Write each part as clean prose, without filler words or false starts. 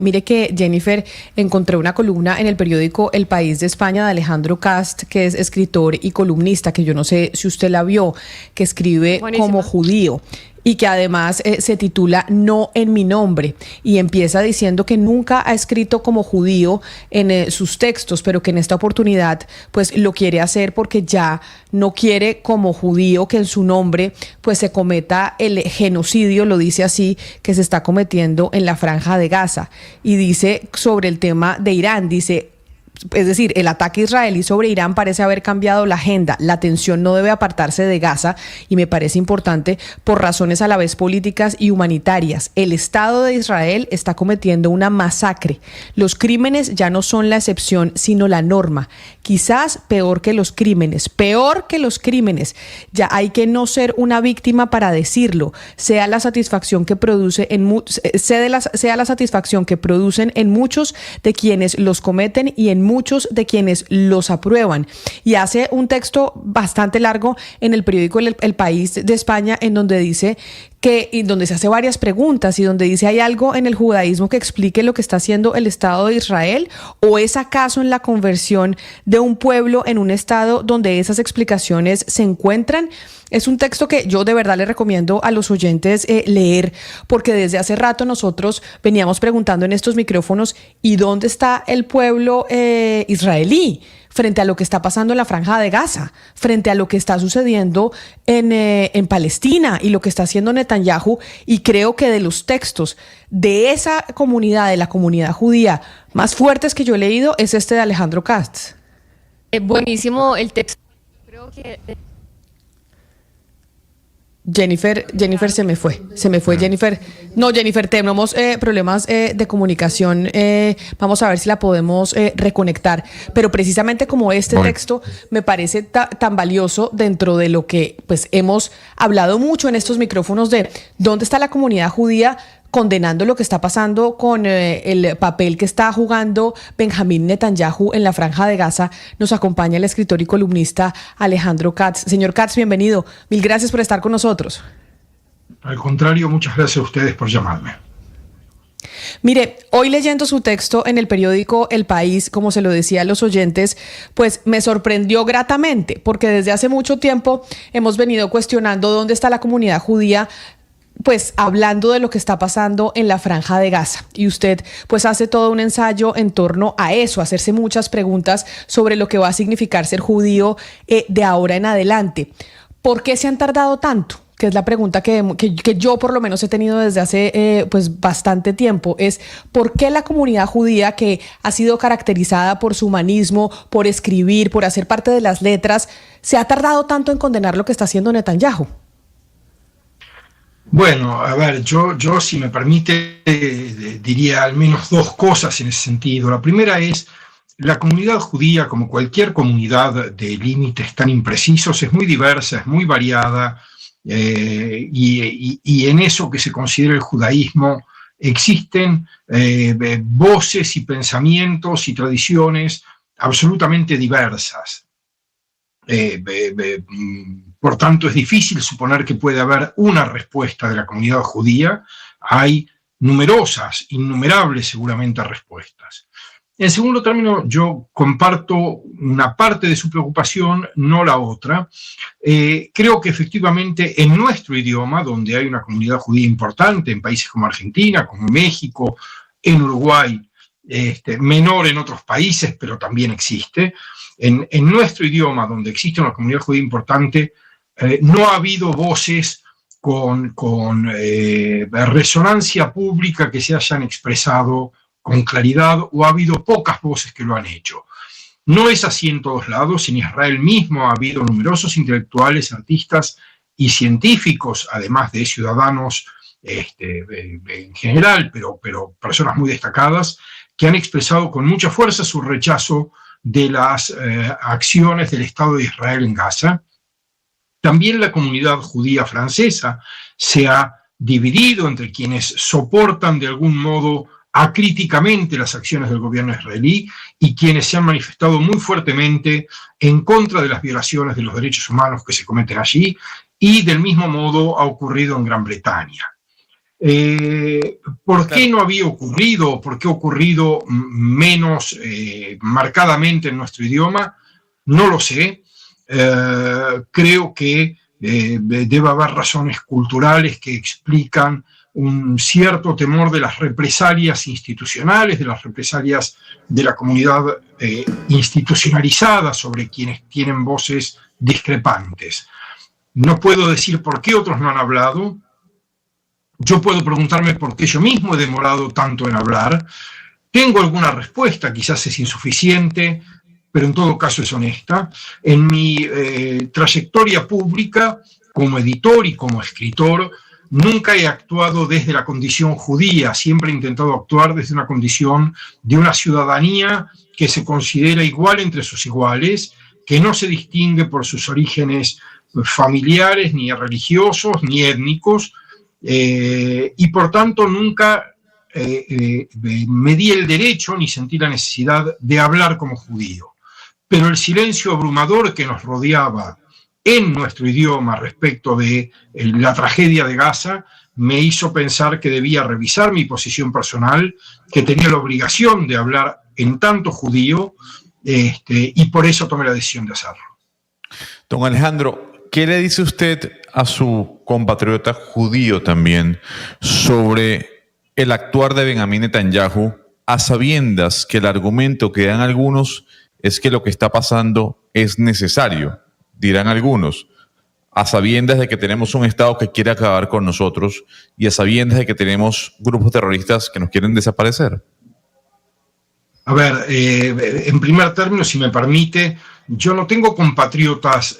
Mire que, Jennifer, encontré una columna en el periódico El País de España de Alejandro Cast, que es escritor y columnista, que yo no sé si usted la vio, que escribe como Buenísima. judío y que además se titula No en mi nombre, y empieza diciendo que nunca ha escrito como judío en sus textos, pero que en esta oportunidad pues lo quiere hacer porque ya no quiere como judío que en su nombre pues se cometa el genocidio, lo dice así, que se está cometiendo en la Franja de Gaza. Y dice sobre el tema de Irán, dice: es decir, el ataque israelí sobre Irán parece haber cambiado la agenda. La atención no debe apartarse de Gaza, y me parece importante por razones a la vez políticas y humanitarias. El Estado de Israel está cometiendo una masacre. Los crímenes ya no son la excepción, sino la norma. Quizás peor que los crímenes, peor que los crímenes. Ya hay que no ser una víctima para decirlo. Sea la satisfacción que produce sea la satisfacción que producen en muchos de quienes los cometen y en muchos de quienes los aprueban. Y hace un texto bastante largo en el periódico El País de España, en donde dice y donde se hace varias preguntas, y donde dice: ¿hay algo en el judaísmo que explique lo que está haciendo el Estado de Israel? ¿O es acaso en la conversión de un pueblo en un Estado donde esas explicaciones se encuentran? Es un texto que yo de verdad le recomiendo a los oyentes leer, porque desde hace rato nosotros veníamos preguntando en estos micrófonos: ¿y dónde está el pueblo israelí frente a lo que está pasando en la Franja de Gaza, frente a lo que está sucediendo en Palestina y lo que está haciendo Netanyahu? Y creo que de los textos de esa comunidad, de la comunidad judía, más fuertes que yo he leído es este de Alejandro Katz. Buenísimo el texto. Creo que Jennifer se me fue Jennifer. No, Jennifer, tenemos problemas de comunicación. Vamos a ver si la podemos reconectar. Pero precisamente como este texto me parece tan valioso dentro de lo que pues hemos hablado mucho en estos micrófonos de dónde está la comunidad judía, condenando lo que está pasando con el papel que está jugando Benjamín Netanyahu en la Franja de Gaza. Nos acompaña el escritor y columnista Alejandro Katz. Señor Katz, bienvenido. Mil gracias por estar con nosotros. Al contrario, muchas gracias a ustedes por llamarme. Mire, hoy leyendo su texto en el periódico El País, como se lo decía a los oyentes, pues me sorprendió gratamente, porque desde hace mucho tiempo hemos venido cuestionando dónde está la comunidad judía, pues hablando de lo que está pasando en la Franja de Gaza. Y usted pues hace todo un ensayo en torno a eso, hacerse muchas preguntas sobre lo que va a significar ser judío de ahora en adelante. ¿Por qué se han tardado tanto? Que es la pregunta que yo por lo menos he tenido desde hace pues bastante tiempo. Es: ¿por qué la comunidad judía, que ha sido caracterizada por su humanismo, por escribir, por hacer parte de las letras, se ha tardado tanto en condenar lo que está haciendo Netanyahu? Bueno, a ver, yo si me permite, diría al menos dos cosas en ese sentido. La primera es: la comunidad judía, como cualquier comunidad de límites tan imprecisos, es muy diversa, es muy variada, y en eso que se considera el judaísmo existen voces y pensamientos y tradiciones absolutamente diversas. Por tanto, es difícil suponer que puede haber una respuesta de la comunidad judía. Hay numerosas, innumerables seguramente respuestas. En segundo término, yo comparto una parte de su preocupación, no la otra. Creo que efectivamente en nuestro idioma, donde hay una comunidad judía importante, en países como Argentina, como México, en Uruguay, menor en otros países, pero también existe. En nuestro idioma, donde existe una comunidad judía importante, no ha habido voces con resonancia pública que se hayan expresado con claridad, o ha habido pocas voces que lo han hecho. No es así en todos lados. En Israel mismo ha habido numerosos intelectuales, artistas y científicos, además de ciudadanos en general, pero personas muy destacadas, que han expresado con mucha fuerza su rechazo de las acciones del Estado de Israel en Gaza. También la comunidad judía francesa se ha dividido entre quienes soportan de algún modo acríticamente las acciones del gobierno israelí y quienes se han manifestado muy fuertemente en contra de las violaciones de los derechos humanos que se cometen allí, y del mismo modo ha ocurrido en Gran Bretaña. ¿Por qué no había ocurrido? ¿Por qué ha ocurrido menos marcadamente en nuestro idioma? No lo sé. Creo que debe haber razones culturales que explican un cierto temor de las represalias institucionales, de las represalias de la comunidad institucionalizada sobre quienes tienen voces discrepantes. No puedo decir por qué otros no han hablado. Yo puedo preguntarme por qué yo mismo he demorado tanto en hablar. Tengo alguna respuesta, quizás es insuficiente, pero en todo caso es honesta. En mi trayectoria pública, como editor y como escritor, nunca he actuado desde la condición judía, siempre he intentado actuar desde una condición de una ciudadanía que se considera igual entre sus iguales, que no se distingue por sus orígenes familiares, ni religiosos, ni étnicos, y por tanto nunca me di el derecho ni sentí la necesidad de hablar como judío. Pero el silencio abrumador que nos rodeaba en nuestro idioma respecto de la tragedia de Gaza me hizo pensar que debía revisar mi posición personal, que tenía la obligación de hablar en tanto judío, y por eso tomé la decisión de hacerlo. Don Alejandro, ¿qué le dice usted a su compatriota judío también sobre el actuar de Benjamín Netanyahu, a sabiendas que el argumento que dan algunos es que lo que está pasando es necesario, dirán algunos, a sabiendas de que tenemos un Estado que quiere acabar con nosotros y a sabiendas de que tenemos grupos terroristas que nos quieren desaparecer? A ver, en primer término, si me permite, yo no tengo compatriotas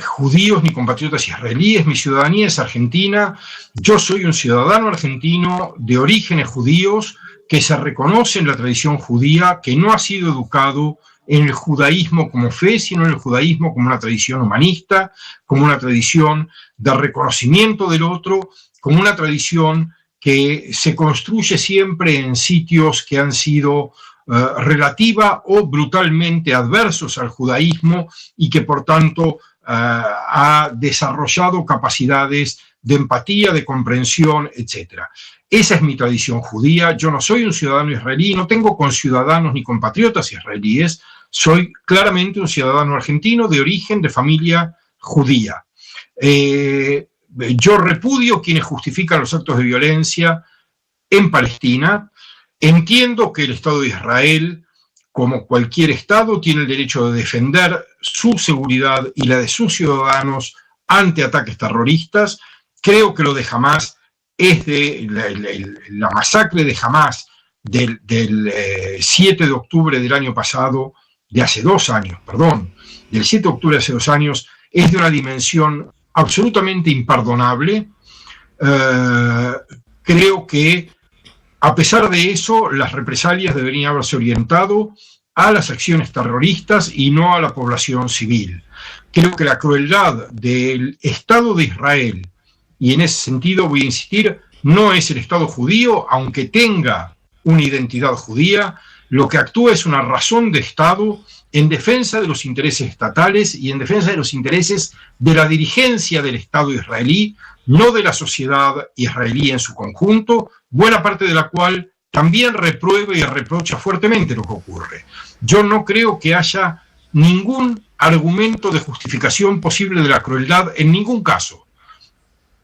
judíos ni compatriotas israelíes, mi ciudadanía es argentina, yo soy un ciudadano argentino de orígenes judíos que se reconoce en la tradición judía, que no ha sido educado en el judaísmo como fe, sino en el judaísmo como una tradición humanista, como una tradición de reconocimiento del otro, como una tradición que se construye siempre en sitios que han sido relativa o brutalmente adversos al judaísmo y que por tanto ha desarrollado capacidades de empatía, de comprensión, etc. Esa es mi tradición judía. Yo no soy un ciudadano israelí, no tengo conciudadanos ni compatriotas israelíes, soy claramente un ciudadano argentino de origen, de familia judía. Yo repudio quienes justifican los actos de violencia en Palestina. Entiendo que el Estado de Israel, como cualquier Estado, tiene el derecho de defender su seguridad y la de sus ciudadanos ante ataques terroristas. Creo que lo de Hamás es la masacre de Hamás del 7 de octubre del año pasado, de hace 2 años, perdón, del 7 de octubre de hace 2 años, es de una dimensión absolutamente imperdonable. Creo que a pesar de eso, las represalias deberían haberse orientado a las acciones terroristas y no a la población civil. Creo que la crueldad del Estado de Israel, y en ese sentido voy a insistir, no es el Estado judío, aunque tenga una identidad judía, lo que actúa es una razón de Estado en defensa de los intereses estatales y en defensa de los intereses de la dirigencia del Estado israelí, no de la sociedad israelí en su conjunto, buena parte de la cual también reprueba y reprocha fuertemente lo que ocurre. Yo no creo que haya ningún argumento de justificación posible de la crueldad en ningún caso.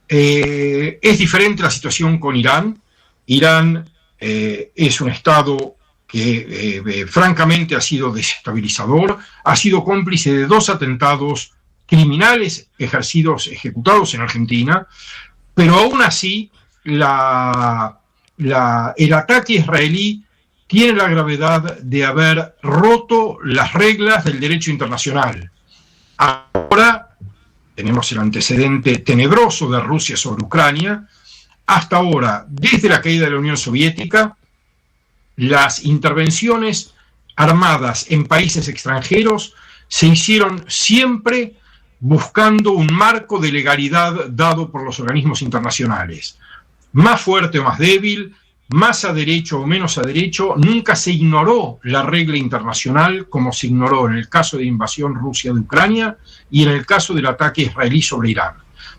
Es diferente la situación con Irán. Irán es un Estado que francamente ha sido desestabilizador, ha sido cómplice de 2 atentados criminales ejecutados en Argentina, pero aún así el ataque israelí tiene la gravedad de haber roto las reglas del derecho internacional. Ahora tenemos el antecedente tenebroso de Rusia sobre Ucrania. Hasta ahora, desde la caída de la Unión Soviética, las intervenciones armadas en países extranjeros se hicieron siempre buscando un marco de legalidad dado por los organismos internacionales. Más fuerte o más débil, más a derecho o menos a derecho, nunca se ignoró la regla internacional como se ignoró en el caso de invasión Rusia de Ucrania y en el caso del ataque israelí sobre Irán.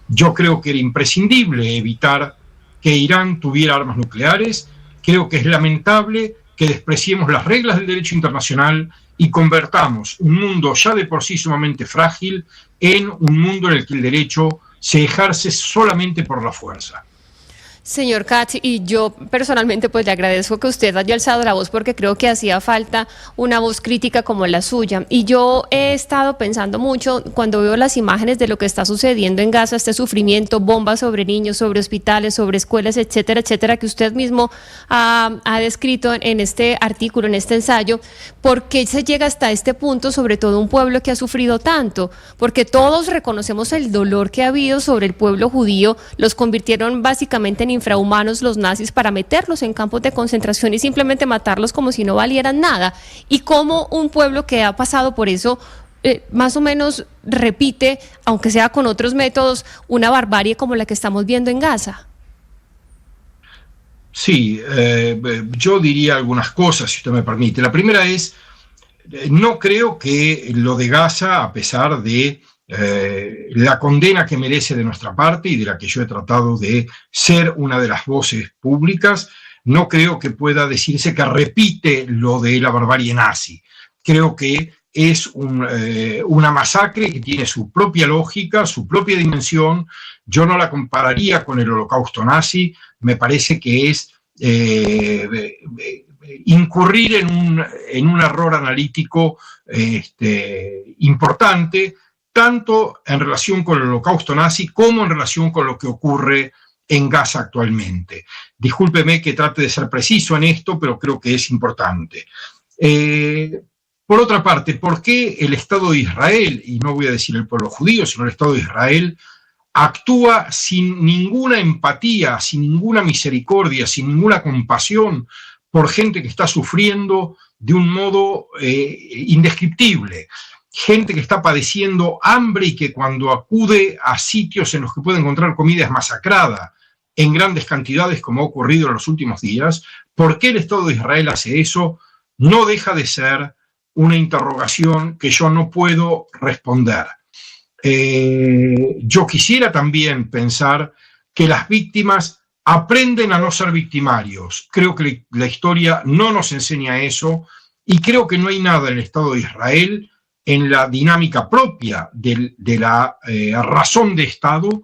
Yo creo que era imprescindible evitar que Irán tuviera armas nucleares. Creo que es lamentable que despreciemos las reglas del derecho internacional y convertamos un mundo ya de por sí sumamente frágil en un mundo en el que el derecho se ejerce solamente por la fuerza. Señor Katz, y yo personalmente pues le agradezco que usted haya alzado la voz porque creo que hacía falta una voz crítica como la suya. Y yo he estado pensando mucho cuando veo las imágenes de lo que está sucediendo en Gaza, este sufrimiento, bombas sobre niños, sobre hospitales, sobre escuelas, etcétera, etcétera, que usted mismo ha descrito en este artículo, en este ensayo. ¿Por qué se llega hasta este punto, sobre todo un pueblo que ha sufrido tanto? Porque todos reconocemos el dolor que ha habido sobre el pueblo judío, los convirtieron básicamente en infrahumanos los nazis para meterlos en campos de concentración y simplemente matarlos como si no valieran nada. Y cómo un pueblo que ha pasado por eso más o menos repite, aunque sea con otros métodos, una barbarie como la que estamos viendo en Gaza. Sí, yo diría algunas cosas, si usted me permite. La primera es, no creo que lo de Gaza, a pesar de la condena que merece de nuestra parte y de la que yo he tratado de ser una de las voces públicas, no creo que pueda decirse que repite lo de la barbarie nazi. Creo que es una masacre que tiene su propia lógica, su propia dimensión. Yo no la compararía con el holocausto nazi. Me parece que es incurrir en un error analítico importante, tanto en relación con el holocausto nazi como en relación con lo que ocurre en Gaza actualmente. Discúlpeme que trate de ser preciso en esto, pero creo que es importante. Por otra parte, ¿por qué el Estado de Israel, y no voy a decir el pueblo judío, sino el Estado de Israel, actúa sin ninguna empatía, sin ninguna misericordia, sin ninguna compasión por gente que está sufriendo de un modo indescriptible? Gente que está padeciendo hambre y que cuando acude a sitios en los que puede encontrar comida es masacrada en grandes cantidades, como ha ocurrido en los últimos días. ¿Por qué el Estado de Israel hace eso? No deja de ser una interrogación que yo no puedo responder. Yo quisiera también pensar que las víctimas aprenden a no ser victimarios. Creo que la historia no nos enseña eso y creo que no hay nada en el Estado de Israel, en la dinámica propia de la razón de Estado,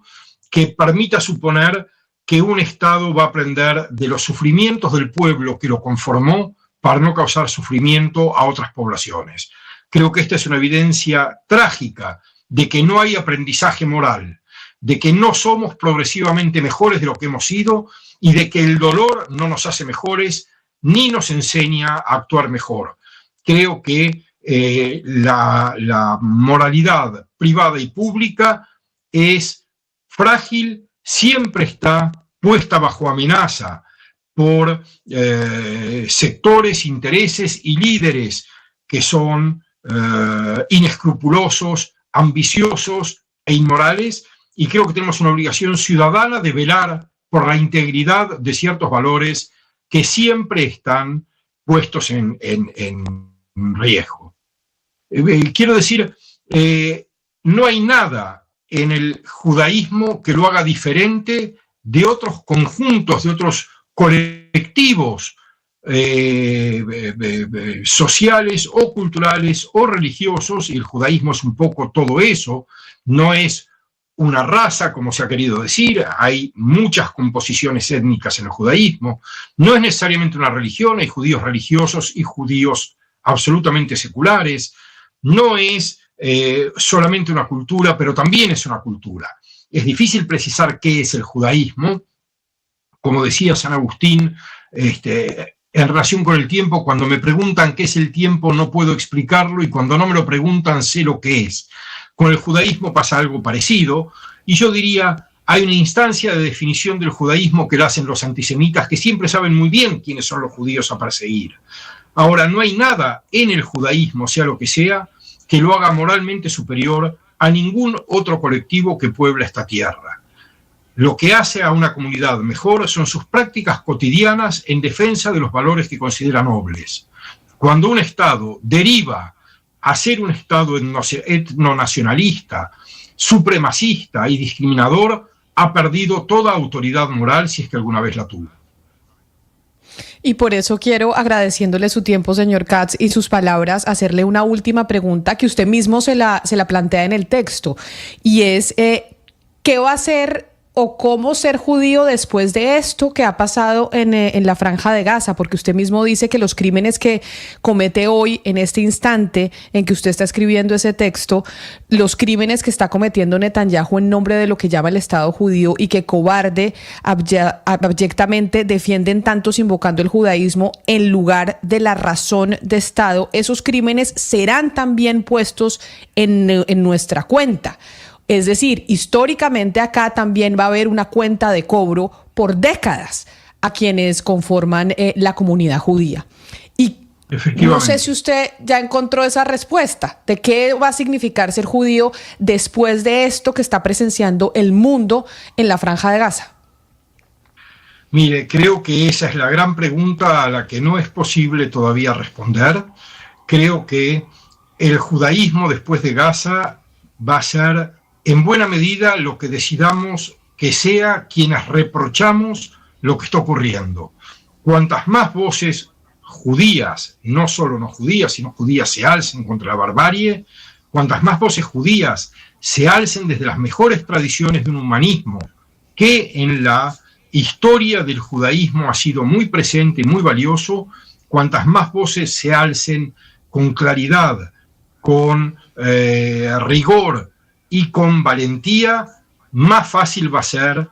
que permita suponer que un Estado va a aprender de los sufrimientos del pueblo que lo conformó para no causar sufrimiento a otras poblaciones. Creo que esta es una evidencia trágica de que no hay aprendizaje moral, de que no somos progresivamente mejores de lo que hemos sido y de que el dolor no nos hace mejores ni nos enseña a actuar mejor. Creo que la moralidad privada y pública es frágil, siempre está puesta bajo amenaza por sectores, intereses y líderes que son inescrupulosos, ambiciosos e inmorales, y creo que tenemos una obligación ciudadana de velar por la integridad de ciertos valores que siempre están puestos en riesgo. Quiero decir, no hay nada en el judaísmo que lo haga diferente de otros conjuntos, de otros colectivos sociales o culturales o religiosos, y el judaísmo es un poco todo eso. No es una raza, como se ha querido decir, hay muchas composiciones étnicas en el judaísmo, no es necesariamente una religión, hay judíos religiosos y judíos absolutamente seculares, no es solamente una cultura, pero también es una cultura. Es difícil precisar qué es el judaísmo. Como decía San Agustín, en relación con el tiempo, cuando me preguntan qué es el tiempo no puedo explicarlo, y cuando no me lo preguntan sé lo que es. Con el judaísmo pasa algo parecido, y yo diría, hay una instancia de definición del judaísmo que la hacen los antisemitas, que siempre saben muy bien quiénes son los judíos a perseguir. Ahora, no hay nada en el judaísmo, sea lo que sea, que lo haga moralmente superior a ningún otro colectivo que puebla esta tierra. Lo que hace a una comunidad mejor son sus prácticas cotidianas en defensa de los valores que considera nobles. Cuando un Estado deriva a ser un Estado etnonacionalista, supremacista y discriminador, ha perdido toda autoridad moral si es que alguna vez la tuvo. Y por eso quiero, agradeciéndole su tiempo, señor Katz, y sus palabras, hacerle una última pregunta que usted mismo se la plantea en el texto, y es ¿qué va a hacer o cómo ser judío después de esto que ha pasado en la Franja de Gaza? Porque usted mismo dice que los crímenes que comete hoy, en este instante en que usted está escribiendo ese texto, los crímenes que está cometiendo Netanyahu en nombre de lo que llama el Estado judío y que cobarde, abyectamente defienden tantos invocando el judaísmo en lugar de la razón de Estado, esos crímenes serán también puestos en nuestra cuenta. Es decir, históricamente acá también va a haber una cuenta de cobro por décadas a quienes conforman la comunidad judía. Y no sé si usted ya encontró esa respuesta de qué va a significar ser judío después de esto que está presenciando el mundo en la Franja de Gaza. Mire, creo que esa es la gran pregunta a la que no es posible todavía responder. Creo que el judaísmo después de Gaza va a ser en buena medida lo que decidamos que sea quienes reprochamos lo que está ocurriendo. Cuantas más voces judías, no solo no judías, sino judías se alcen contra la barbarie, cuantas más voces judías se alcen desde las mejores tradiciones de un humanismo que en la historia del judaísmo ha sido muy presente y muy valioso, cuantas más voces se alcen con claridad, con rigor y con valentía, más fácil va a ser,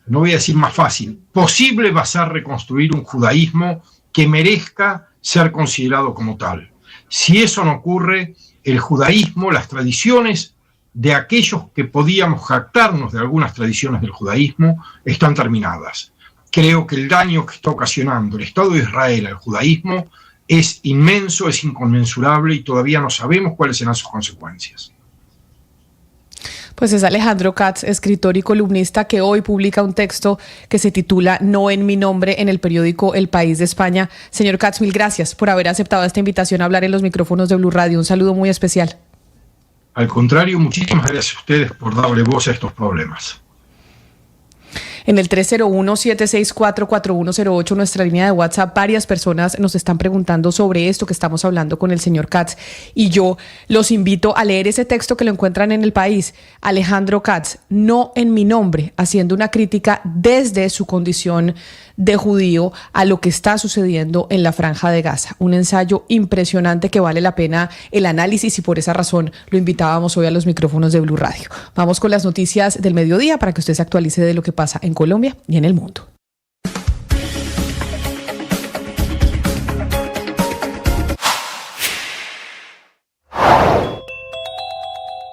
no voy a decir más fácil, posible va a ser reconstruir un judaísmo que merezca ser considerado como tal. Si eso no ocurre, el judaísmo, las tradiciones de aquellos que podíamos jactarnos de algunas tradiciones del judaísmo, están terminadas. Creo que el daño que está ocasionando el Estado de Israel al judaísmo es inmenso, es inconmensurable y todavía no sabemos cuáles serán sus consecuencias. Pues es Alejandro Katz, escritor y columnista, que hoy publica un texto que se titula No en mi nombre en el periódico El País de España. Señor Katz, mil gracias por haber aceptado esta invitación a hablar en los micrófonos de Blue Radio. Un saludo muy especial. Al contrario, muchísimas gracias a ustedes por darle voz a estos problemas. En el 301-764-4108, nuestra línea de WhatsApp, varias personas nos están preguntando sobre esto que estamos hablando con el señor Katz. Y yo los invito a leer ese texto que lo encuentran en El País. Alejandro Katz, No en mi nombre, haciendo una crítica desde su condición de judío a lo que está sucediendo en la Franja de Gaza. Un ensayo impresionante que vale la pena el análisis y por esa razón lo invitábamos hoy a los micrófonos de Blue Radio. Vamos con las noticias del mediodía para que usted se actualice de lo que pasa en Colombia y en el mundo.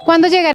¿Cuándo llegará